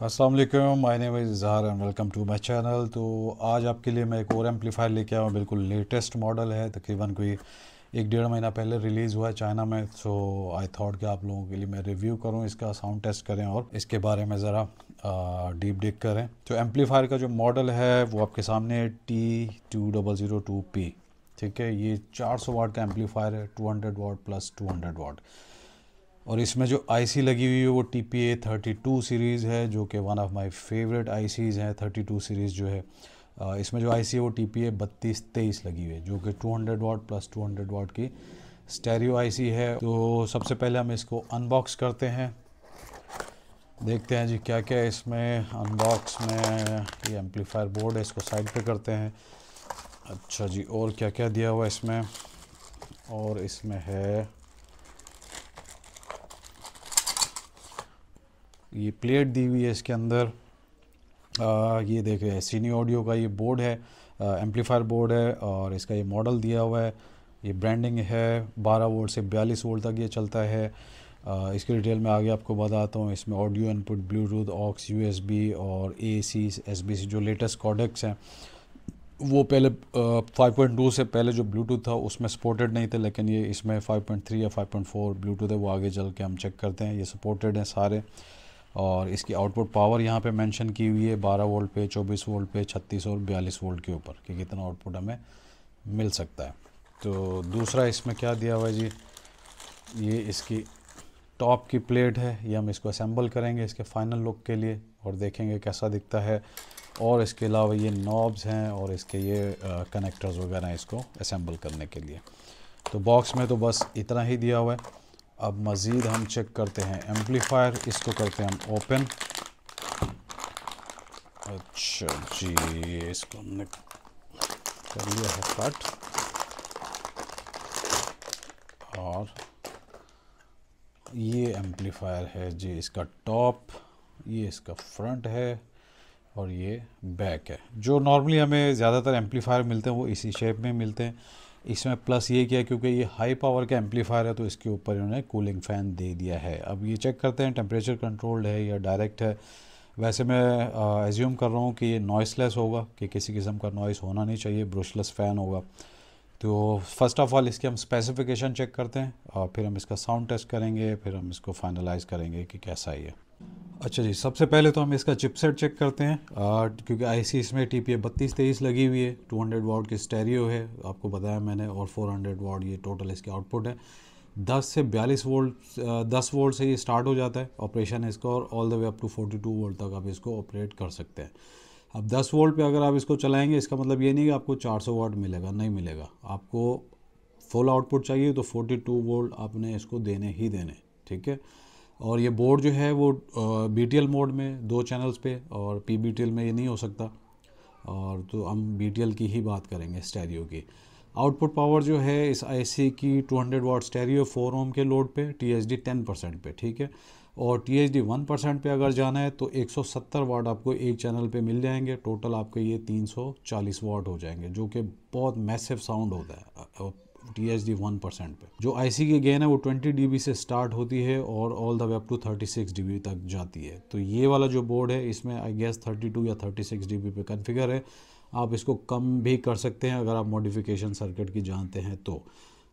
अस्सलाम वालेकुम, my name is Izhar and welcome to my channel. तो आज आपके लिए मैं एक और एम्पलीफायर लेके आया हूँ। बिल्कुल लेटेस्ट मॉडल है, तकरीबन कोई 1 डेढ़ महीना पहले रिलीज़ हुआ है चाइना में। सो आई थॉट कि आप लोगों के लिए मैं रिव्यू करूँ, इसका साउंड टेस्ट करें और इसके बारे में ज़रा डीप डिग करें। तो एम्पलीफायर का जो मॉडल है वो आपके सामने T2002P, ठीक है। ये 400 वाट का एम्पलीफायर है, 200 वाट प्लस 200 वाट। और इसमें जो आईसी लगी हुई है वो TPA32 सीरीज़ है, जो कि वन ऑफ माय फेवरेट आईसीज़ हैं। 32 सीरीज़ जो है, इसमें जो आईसी है वो TPA3223 लगी हुई है, जो कि 200 वाट प्लस 200 वाट की स्टेरियो आईसी है। तो सबसे पहले हम इसको अनबॉक्स करते हैं, देखते हैं जी क्या क्या है इसमें। अनबॉक्स में ये एम्पलीफायर बोर्ड है, इसको साइड पे करते हैं। अच्छा जी, और क्या क्या दिया हुआ है इसमें। और इसमें है ये प्लेट दी हुई है इसके अंदर। ये देख रहे हैं सीनी ऑडियो का ये बोर्ड है, एम्पलीफायर बोर्ड है, और इसका ये मॉडल दिया हुआ है। ये ब्रांडिंग है, 12 वोल्ट से 42 वोल्ट तक ये चलता है। इसकी डिटेल में आगे आपको बताता हूँ। इसमें audio input, Bluetooth, aux, USB और एसी, एसबीसी जो लेटेस्ट कॉडेक्स हैं वो पहले 5.2 से पहले जो ब्लूटूथ था उसमें सपोर्टेड नहीं थे, लेकिन ये इसमें 5.3 या 5.4 ब्लूटूथ है, वो आगे चल के हम चेक करते हैं। ये सपोर्टेड हैं सारे। और इसकी आउटपुट पावर यहाँ पे मेंशन की हुई है, 12 वोल्ट पे, 24 वोल्ट पे, 36 और 42 वोल्ट के ऊपर कि कितना आउटपुट हमें मिल सकता है। तो दूसरा इसमें क्या दिया हुआ है जी, ये इसकी टॉप की प्लेट है। ये हम इसको असेंबल करेंगे इसके फाइनल लुक के लिए और देखेंगे कैसा दिखता है। और इसके अलावा ये नॉब्स हैं और इसके ये कनेक्टर्स वगैरह हैं इसको असेंबल करने के लिए। तो बॉक्स में तो बस इतना ही दिया हुआ है। अब मज़ीद हम चेक करते हैं एम्पलीफायर, इसको करते हैं हम ओपन। अच्छा जी, इसको हमने कर लिया है कट। और ये एम्पलीफायर है जी, इसका टॉप, ये इसका फ्रंट है और ये बैक है। जो नॉर्मली हमें ज़्यादातर एम्पलीफायर मिलते हैं वो इसी शेप में मिलते हैं। इसमें प्लस ये किया क्योंकि ये हाई पावर का एम्पलीफायर है तो इसके ऊपर इन्होंने कूलिंग फ़ैन दे दिया है। अब ये चेक करते हैं टेम्परेचर कंट्रोल्ड है या डायरेक्ट है। वैसे मैं एज्यूम कर रहा हूँ कि ये नॉइसलेस होगा, कि किसी किस्म का नॉइस होना नहीं चाहिए, ब्रशलेस फ़ैन होगा। तो फर्स्ट ऑफ़ ऑल इसके हम स्पेसिफिकेशन चेक करते हैं और फिर हम इसका साउंड टेस्ट करेंगे, फिर हम इसको फाइनलाइज़ करेंगे कि कैसा है ये। अच्छा जी, सबसे पहले तो हम इसका चिपसेट चेक करते हैं, क्योंकि आईसी इसमें TPA3223 लगी हुई है, 200 वाट की स्टेरियो है आपको बताया मैंने, और 400 वाट ये टोटल इसके आउटपुट है। 10 से 42 वोल्ट, 10 वोल्ट से ये स्टार्ट हो जाता है ऑपरेशन इसका, और all the way up to 42 volt तक आप इसको ऑपरेट कर सकते हैं। अब 10 वोल्ट पे अगर आप इसको चलाएंगे, इसका मतलब ये नहीं कि आपको 400 वाट मिलेगा, नहीं मिलेगा। आपको फुल आउटपुट चाहिए तो 42 वोल्ट आपने इसको देने ही देने, ठीक है। और ये बोर्ड जो है वो BTL मोड में 2 चैनल्स पे, और PBTL में ये नहीं हो सकता। और तो हम BTL की ही बात करेंगे, स्टेरियो की। आउटपुट पावर जो है इस आईसी की 200 वाट स्टेरियो 4 ओम के लोड पे, THD 10% पे, ठीक है। और THD 1% पे अगर जाना है तो 170 वाट आपको एक चैनल पे मिल जाएंगे। टोटल आपके ये 340 वाट हो जाएंगे, जो कि बहुत मैसिव साउंड होता है THD 1% पे। जो आईसी की गेन है वो 20 dB से स्टार्ट होती है और all the way up to 36 dB तक जाती है। तो ये वाला जो बोर्ड है इसमें आई गेस 32 या 36 dB पे कॉन्फ़िगर है। आप इसको कम भी कर सकते हैं अगर आप मॉडिफिकेशन सर्किट की जानते हैं तो।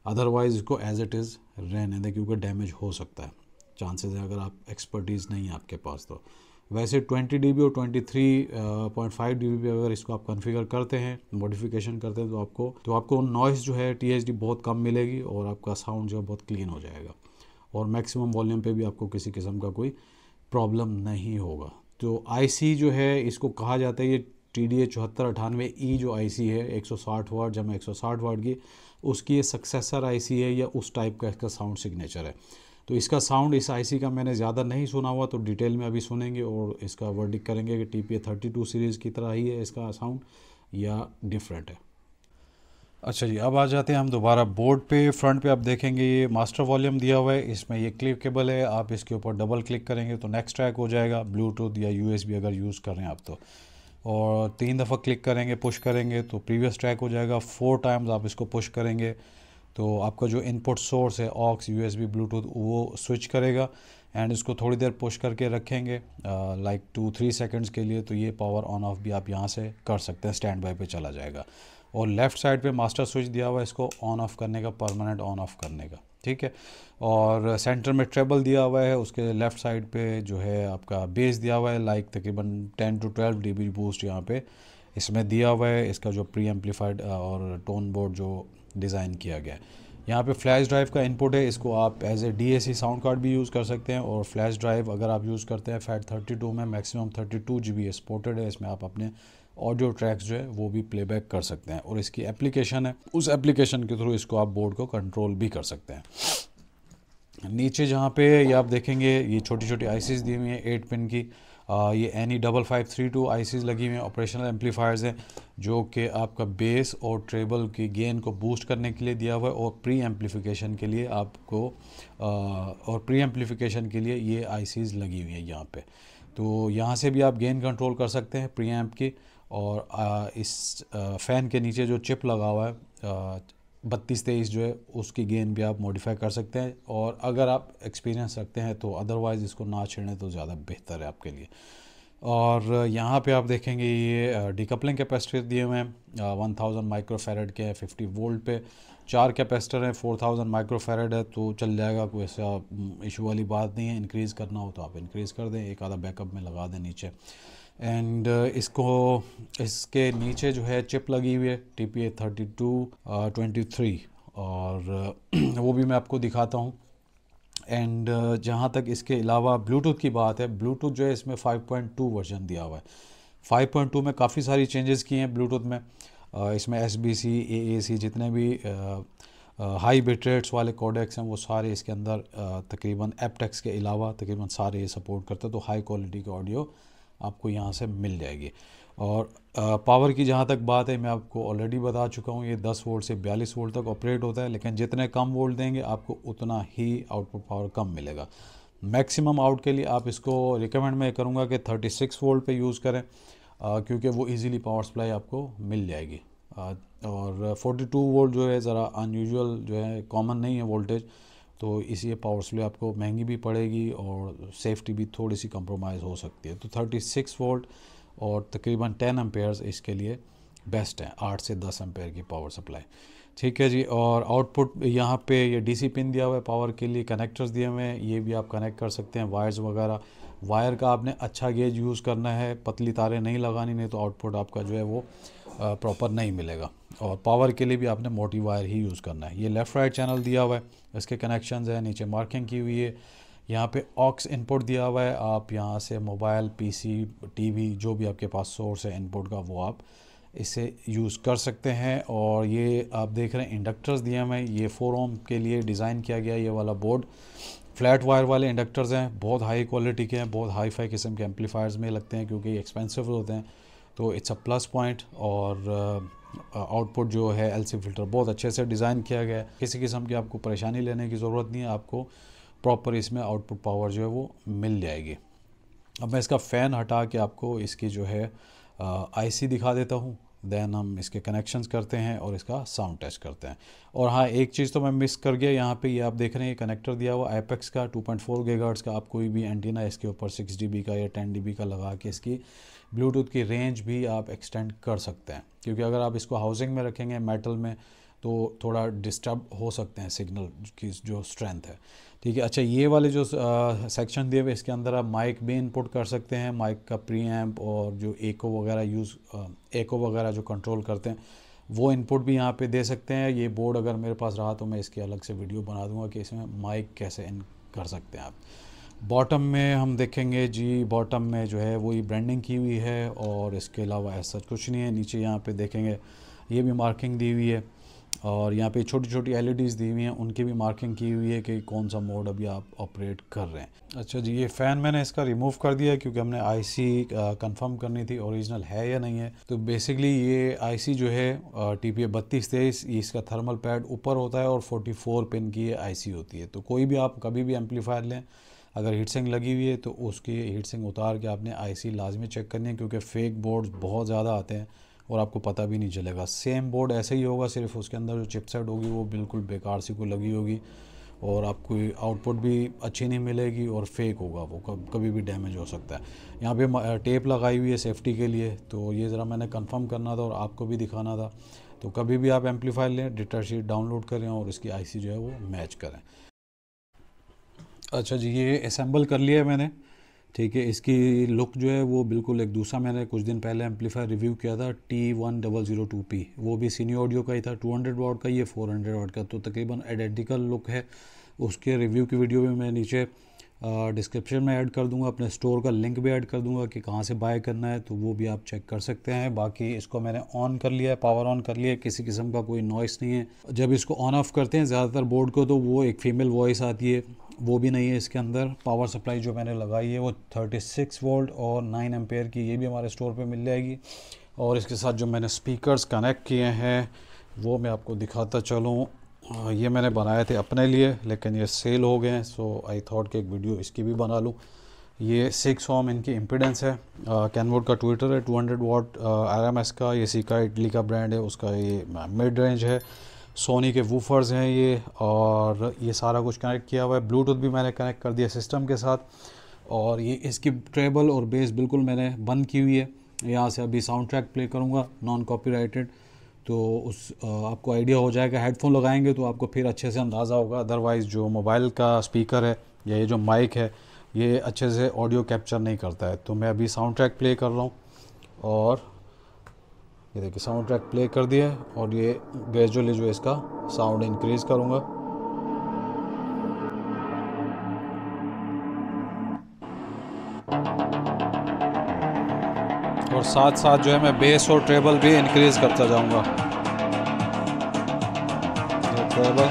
अदरवाइज़ इसको एज इट इज़ रहने दें, क्योंकि डैमेज हो सकता है, चांसेस है अगर आप एक्सपर्टीज़ नहीं है आपके पास तो। वैसे 20 dB और 23.5 dB पे अगर इसको आप कॉन्फ़िगर करते हैं, मॉडिफिकेशन करते हैं, तो आपको नॉइस जो है THD बहुत कम मिलेगी और आपका साउंड जो है बहुत क्लीन हो जाएगा। और मैक्सिमम वॉल्यूम पे भी आपको किसी किस्म का कोई प्रॉब्लम नहीं होगा। तो आईसी जो है इसको कहा जाता है, ये TDA 7498E जो आईसी है 160 वाट जमा 160 वाट की, उसकी ये सक्सेसर आईसी है या उस टाइप का इसका साउंड सिग्नेचर है। तो इसका साउंड इस आईसी का मैंने ज़्यादा नहीं सुना हुआ, तो डिटेल में अभी सुनेंगे और इसका वर्डिक करेंगे कि TPA32 सीरीज़ की तरह ही है इसका साउंड या डिफरेंट है। अच्छा जी, अब आ जाते हैं हम दोबारा बोर्ड पे। फ्रंट पे आप देखेंगे ये मास्टर वॉल्यूम दिया हुआ है, इसमें ये क्लिकेबल है। आप इसके ऊपर डबल क्लिक करेंगे तो नेक्स्ट ट्रैक हो जाएगा, ब्लूटूथ या USB अगर यूज़ कर रहे हैं आप तो। और 3 दफ़ा क्लिक करेंगे, पुश करेंगे तो प्रीवियस ट्रैक हो जाएगा। 4 टाइम्स आप इसको पुश करेंगे तो आपका जो इनपुट सोर्स है ऑक्स, USB, ब्लूटूथ, वो स्विच करेगा। एंड इसको थोड़ी देर पुश करके रखेंगे लाइक 2-3 सेकंड्स के लिए, तो ये पावर ऑन ऑफ भी आप यहाँ से कर सकते हैं, स्टैंड बाय पे चला जाएगा। और लेफ़्ट साइड पे मास्टर स्विच दिया हुआ है इसको ऑन ऑफ करने का, परमानेंट ऑन ऑफ करने का, ठीक है। और सेंटर में ट्रेबल दिया हुआ है, उसके लेफ़्ट साइड पे जो है आपका बेस दिया हुआ है, लाइक तकरीबन 10 to 12 dB बूस्ट यहाँ पे इसमें दिया हुआ है। इसका जो प्री एम्पलीफाइड और टोन बोर्ड जो डिज़ाइन किया गया है, यहाँ पे फ्लैश ड्राइव का इनपुट है, इसको आप as a DAC sound card भी यूज़ कर सकते हैं। और फ्लैश ड्राइव अगर आप यूज़ करते हैं FAT32 में मैक्सिमम 32 GB सपोर्टेड है, इसमें आप अपने ऑडियो ट्रैक्स जो है वो भी प्लेबैक कर सकते हैं। और इसकी एप्लीकेशन है, उस एप्लीकेशन के थ्रू इसको आप बोर्ड को कंट्रोल भी कर सकते हैं। नीचे जहाँ पे ये आप देखेंगे ये छोटी छोटी आईसीज दी हुई हैं 8 पिन की, ये NE5532 आईसीज लगी हुई हैं, ऑपरेशनल एम्पलीफायर्स हैं जो कि आपका बेस और ट्रेबल की गेन को बूस्ट करने के लिए दिया हुआ है, और प्री एम्पलीफिकेशन के लिए आपको ये आईसीज लगी हुई हैं यहाँ पे। तो यहाँ से भी आप गेन कंट्रोल कर सकते हैं प्री एम्प की। और इस फ़ैन के नीचे जो चिप लगा हुआ है 3223 जो है उसकी गेन भी आप मॉडिफाई कर सकते हैं। और अगर आप एक्सपीरियंस रखते हैं तो अदरवाइज़ इसको ना छेड़ें तो ज़्यादा बेहतर है आपके लिए। और यहाँ पे आप देखेंगे ये डिकपलिंग कैपेसिटर दिए हुए हैं 1000 माइक्रोफेरेड के, 50 वोल्ट पे 4 कैपेसिटर हैं, 4000 माइक्रोफेरेड है तो चल जाएगा, कोई ऐसा इशू वाली बात नहीं है। इंक्रीज़ करना हो तो आप इंक्रीज़ कर दें, एक आधा बैकअप में लगा दें नीचे। एंड इसके नीचे जो है चिप लगी हुई है TPA3223, और वो भी मैं आपको दिखाता हूँ। एंड जहाँ तक इसके अलावा ब्लूटूथ की बात है, ब्लूटूथ जो है इसमें 5.2 वर्जन दिया हुआ है। 5.2 में काफ़ी सारी चेंजेस किए हैं ब्लूटूथ में। इसमें SBC, AAC जितने भी हाई बिट रेट्स वाले कोडेक्स हैं वो सारे इसके अंदर तकरीबन एप्टेक्स के अलावा तकरीबन सारे ये सपोर्ट करते हैं, तो हाई क्वालिटी की ऑडियो आपको यहाँ से मिल जाएगी। और पावर की जहाँ तक बात है, मैं आपको ऑलरेडी बता चुका हूँ, ये 10 वोल्ट से 42 वोल्ट तक ऑपरेट होता है, लेकिन जितने कम वोल्ट देंगे आपको उतना ही आउटपुट पावर कम मिलेगा। मैक्सिमम आउट के लिए आप इसको रिकमेंड मैं करूँगा कि 36 वोल्ट पे यूज़ करें, क्योंकि वो इजीली पावर सप्लाई आपको मिल जाएगी। और 42 वोल्ट जो है ज़रा अनयूजुअल जो है, कॉमन नहीं है वोल्टेज, तो इसलिए पावर सप्लाई आपको महंगी भी पड़ेगी और सेफ्टी भी थोड़ी सी कंप्रोमाइज़ हो सकती है। तो 36 वोल्ट और तकरीबन 10 एम्पेयर्स इसके लिए बेस्ट है, 8 से 10 एम्पेयर की पावर सप्लाई, ठीक है जी। और आउटपुट यहाँ पे ये DC पिन दिया हुआ है, पावर के लिए कनेक्टर्स दिए हुए हैं, ये भी आप कनेक्ट कर सकते हैं वायर्स वगैरह। वायर का आपने अच्छा गेज यूज़ करना है, पतली तारें नहीं लगानी, नहीं तो आउटपुट आपका जो है वो प्रॉपर नहीं मिलेगा। और पावर के लिए भी आपने मोटी वायर ही यूज़ करना है। ये लेफ़्ट राइट चैनल दिया हुआ है, इसके कनेक्शंस हैं, नीचे मार्किंग की हुई है। यहाँ पे ऑक्स इनपुट दिया हुआ है, आप यहाँ से मोबाइल, PC, TV जो भी आपके पास सोर्स है इनपुट का वो आप इसे यूज़ कर सकते हैं। और ये आप देख रहे हैं इंडक्टर्स दिए हुए हैं, ये 4 ओम के लिए डिज़ाइन किया गया ये वाला बोर्ड। फ्लैट वायर वाले इंडक्टर्स हैं, बहुत हाई क्वालिटी के हैं, बहुत हाई फाई किस्म के एम्पलीफायर्स में लगते हैं क्योंकि ये एक्सपेंसिव होते हैं, तो इट्स अ प्लस पॉइंट। और आउटपुट जो है LC फ़िल्टर बहुत अच्छे से डिज़ाइन किया गया है, किसी किस्म की आपको परेशानी लेने की ज़रूरत नहीं है, आपको प्रॉपर इसमें आउटपुट पावर जो है वो मिल जाएगी। अब मैं इसका फ़ैन हटा के आपको इसकी जो है IC दिखा देता हूँ, देन हम इसके कनेक्शंस करते हैं और इसका साउंड टेस्ट करते हैं। और हाँ, एक चीज़ तो मैं मिस कर गया, यहाँ पे ये आप देख रहे हैं कनेक्टर दिया हुआ IPEX का 2.4 GHz का। आप कोई भी एंटीना इसके ऊपर 6 dB का या 10 dB का लगा के इसकी ब्लूटूथ की रेंज भी आप एक्सटेंड कर सकते हैं, क्योंकि अगर आप इसको हाउसिंग में रखेंगे मेटल में तो थोड़ा डिस्टर्ब हो सकते हैं सिग्नल की जो स्ट्रेंथ है, ठीक है। अच्छा, ये वाले जो सेक्शन दिए हुए इसके अंदर आप माइक भी इनपुट कर सकते हैं, माइक का प्री एम्प और जो एको वगैरह जो कंट्रोल करते हैं वो इनपुट भी यहाँ पे दे सकते हैं। ये बोर्ड अगर मेरे पास रहा तो मैं इसकी अलग से वीडियो बना दूंगा कि इसमें माइक कैसे इन कर सकते हैं आप। बॉटम में हम देखेंगे जी, बॉटम में जो है वही ब्रांडिंग की हुई है और इसके अलावा ऐसा कुछ नहीं है। नीचे यहाँ पे देखेंगे ये भी मार्किंग दी हुई है, और यहाँ पे छोटी छोटी LEDs दी हुई हैं, उनकी भी मार्किंग की हुई है कि कौन सा मोड अभी आप ऑपरेट कर रहे हैं। अच्छा जी, ये फ़ैन मैंने इसका रिमूव कर दिया क्योंकि हमने IC कंफर्म करनी थी ओरिजिनल है या नहीं है। तो बेसिकली ये IC जो है TPA 3223, इसका थर्मल पैड ऊपर होता है और 44 पिन की ये IC होती है। तो कोई भी आप कभी भी एम्पलीफायर लें, अगर हीट सिंक लगी हुई है तो उसकी हीट सिंक उतार के आपने IC लाजमी चेक करनी है, क्योंकि फ़ेक बोर्ड्स बहुत ज़्यादा आते हैं और आपको पता भी नहीं चलेगा। सेम बोर्ड ऐसे ही होगा, सिर्फ उसके अंदर जो चिपसेट होगी वो बिल्कुल बेकार सी को लगी होगी और आपको आउटपुट भी अच्छी नहीं मिलेगी और फेक होगा, वो कभी भी डैमेज हो सकता है। यहाँ पे टेप लगाई हुई है सेफ्टी के लिए, तो ये ज़रा मैंने कंफर्म करना था और आपको भी दिखाना था। तो कभी भी आप एम्पलीफायर लें, डेटा शीट डाउनलोड करें और इसकी आईसी जो है वो मैच करें। अच्छा जी, ये असेंबल कर लिया है मैंने, ठीक है। इसकी लुक जो है वो बिल्कुल एक दूसरा, मैंने कुछ दिन पहले एम्पलीफायर रिव्यू किया था T1002P, वो भी सीनी ऑडियो का ही था, 200 वाट का, ये 400 वाट का, तो तकरीबन आइडेंटिकल लुक है। उसके रिव्यू की वीडियो भी मैं नीचे डिस्क्रिप्शन में ऐड कर दूंगा, अपने स्टोर का लिंक भी ऐड कर दूंगा कि कहाँ से बाय करना है, तो वो भी आप चेक कर सकते हैं। बाकी इसको मैंने ऑन कर लिया है, पावर ऑन कर लिया है, किसी किस्म का कोई नॉइस नहीं है। जब इसको ऑन ऑफ करते हैं ज़्यादातर बोर्ड को, तो वो एक फ़ीमेल वॉइस आती है, वो भी नहीं है इसके अंदर। पावर सप्लाई जो मैंने लगाई है वो 36 वोल्ट और 9 एम्पेयर की, ये भी हमारे स्टोर पे मिल जाएगी। और इसके साथ जो मैंने स्पीकर्स कनेक्ट किए हैं वो मैं आपको दिखाता चलूँ। ये मैंने बनाए थे अपने लिए, लेकिन ये सेल हो गए हैं, सो आई थॉट कि एक वीडियो इसकी भी बना लूँ। ये 6 ओम इनकी इम्पीडेंस है। कैनवुड का ट्विटर है, 200 वाट RMS का, ये सीका इटली का ब्रांड है, उसका ये मिड रेंज है। सोनी के वूफर्स हैं ये, और ये सारा कुछ कनेक्ट किया हुआ है। ब्लूटूथ भी मैंने कनेक्ट कर दिया सिस्टम के साथ। और ये इसकी ट्रेबल और बेस बिल्कुल मैंने बंद की हुई है। यहाँ से अभी साउंड ट्रैक प्ले करूँगा नॉन कॉपीराइटेड, तो उस आपको आइडिया हो जाएगा। हेडफोन लगाएंगे तो आपको फिर अच्छे से अंदाज़ा होगा, अदरवाइज़ जो मोबाइल का स्पीकर है या ये जो माइक है ये अच्छे से ऑडियो कैप्चर नहीं करता है। तो मैं अभी साउंड ट्रैक प्ले कर रहा हूँ, और ये देखिए साउंड ट्रैक प्ले कर दिया है, और ये ग्रेजुअली जो इसका साउंड इंक्रीज़ करूँगा। और साथ साथ जो है मैं बेस और ट्रेबल भी इंक्रीज़ करता जाऊँगा। ट्रेबल,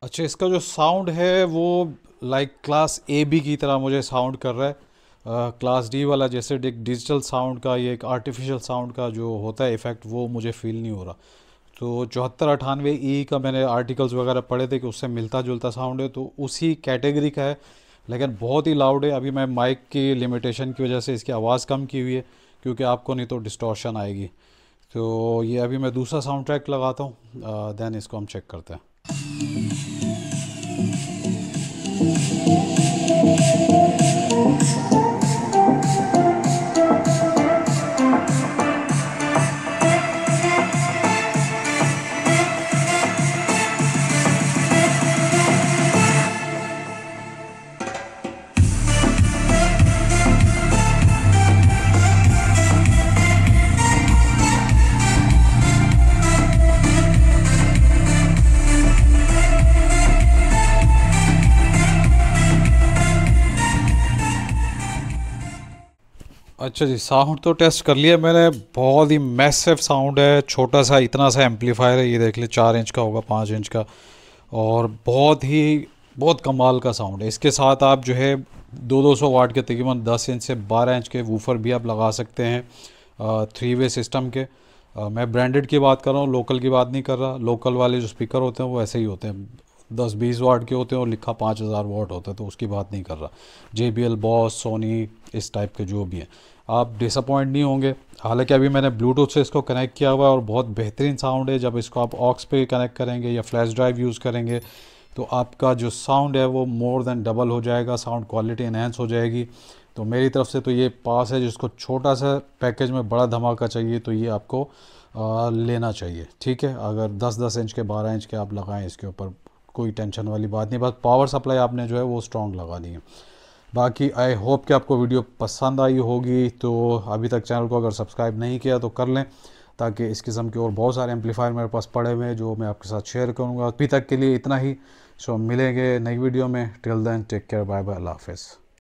अच्छा इसका जो साउंड है वो लाइक क्लास AB की तरह मुझे साउंड कर रहा है। क्लास D वाला जैसे एक डिजिटल साउंड का, ये एक आर्टिफिशियल साउंड का जो होता है इफ़ेक्ट, वो मुझे फील नहीं हो रहा। तो 7498E का मैंने आर्टिकल्स वगैरह पढ़े थे कि उससे मिलता जुलता साउंड है, तो उसी कैटेगरी का है, लेकिन बहुत ही लाउड है। अभी मैं माइक की लिमिटेशन की वजह से इसकी आवाज़ कम की हुई है, क्योंकि आपको नहीं तो डिस्टॉर्शन आएगी। तो ये अभी मैं दूसरा साउंड ट्रैक लगाता हूँ, देन इसको हम चेक करते हैं। अच्छा जी, साउंड तो टेस्ट कर लिया मैंने, बहुत ही मैसिव साउंड है। छोटा सा इतना सा एम्पलीफायर है, ये देख ले 4 इंच का होगा, 5 इंच का, और बहुत कमाल का साउंड है। इसके साथ आप जो है 200 वाट के तकरीबन 10 इंच से 12 इंच के वूफर भी आप लगा सकते हैं 3 वे सिस्टम के। मैं ब्रांडेड की बात कर रहा हूँ, लोकल की बात नहीं कर रहा। लोकल वाले जो स्पीकर होते हैं वो ऐसे ही होते हैं, 10-20 वाट के होते हैं और लिखा 5000 वाट होता है, तो उसकी बात नहीं कर रहा। JBL, बॉस, सोनी, इस टाइप के जो भी हैं, आप डिसअपॉइंट नहीं होंगे। हालांकि अभी मैंने ब्लूटूथ से इसको कनेक्ट किया हुआ है और बहुत बेहतरीन साउंड है। जब इसको आप ऑक्स पे कनेक्ट करेंगे या फ्लैश ड्राइव यूज़ करेंगे तो आपका जो साउंड है वो मोर देन डबल हो जाएगा, साउंड क्वालिटी इन्हेंस हो जाएगी। तो मेरी तरफ से तो ये पास है। जिसको छोटा सा पैकेज में बड़ा धमाका चाहिए तो ये आपको लेना चाहिए, ठीक है। अगर 10-10 इंच के 12 इंच के आप लगाएं इसके ऊपर, कोई टेंशन वाली बात नहीं, बस पावर सप्लाई आपने जो है वो स्ट्रॉन्ग लगानी है। बाकी आई होप कि आपको वीडियो पसंद आई होगी। तो अभी तक चैनल को अगर सब्सक्राइब नहीं किया तो कर लें, ताकि इस किस्म के और बहुत सारे एम्पलीफायर मेरे पास पड़े हुए हैं जो मैं आपके साथ शेयर करूँगा। अभी तक के लिए इतना ही। सो मिलेंगे नई वीडियो में। Till then take care, bye bye, अल्लाह हाफ़िज़।